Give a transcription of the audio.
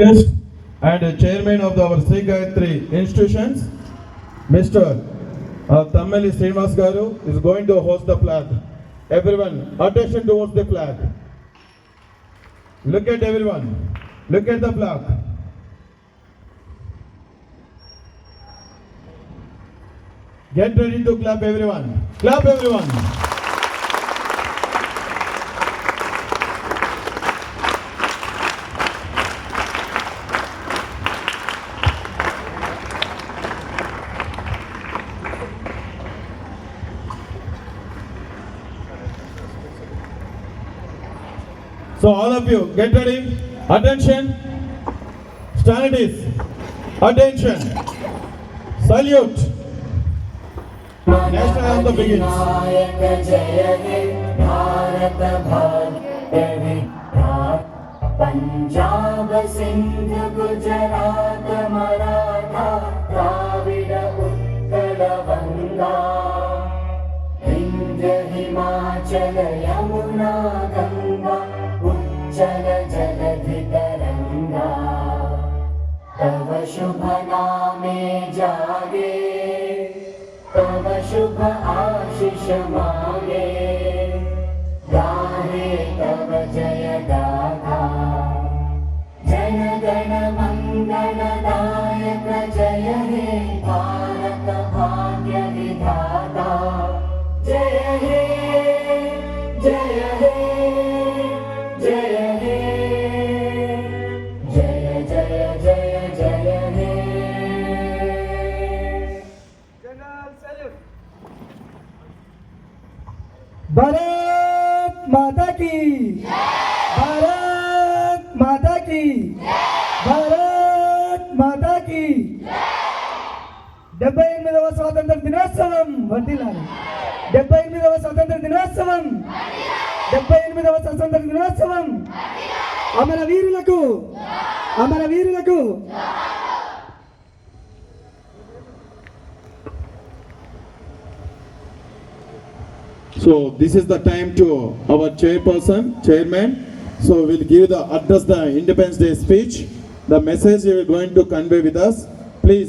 and chairman of our Sri Gayatri institutions, Mr. Tammelli Srinivas Garu is going to host the flag. Everyone, attention towards the flag. Look at everyone. Look at the flag. Get ready to clap everyone. Clap everyone. So all of you, get ready. Attention. Standards. Attention. Salute. National anthem begins. Punjab Sindh Gujarat Maratha Dravid Utkal बंगा विंध्य हिमाचल यमुना गंगा उच्चल जलधि तरंगा तव शुभ नामे जागे तव शुभ आशीष मांगे गाहे तव जय गाथा जन गण मंगल दायक जय हे भारत भाग्य विधाता जय हे जय हे जय हे जय जय जय जय हे भारत माता की भारत माता की भारत माता की 78వ స్వాతంత్ర దినోత్సవం వర్ధిల్లాలి 78వ స్వాతంత్ర దినోత్సవం 78వ స్వాతంత్ర దినోత్సవం అమరవీరులకు అమరవీరులకు So this is the time to our chairman. So we'll give the address the Independence Day speech. The message he is going to convey with us.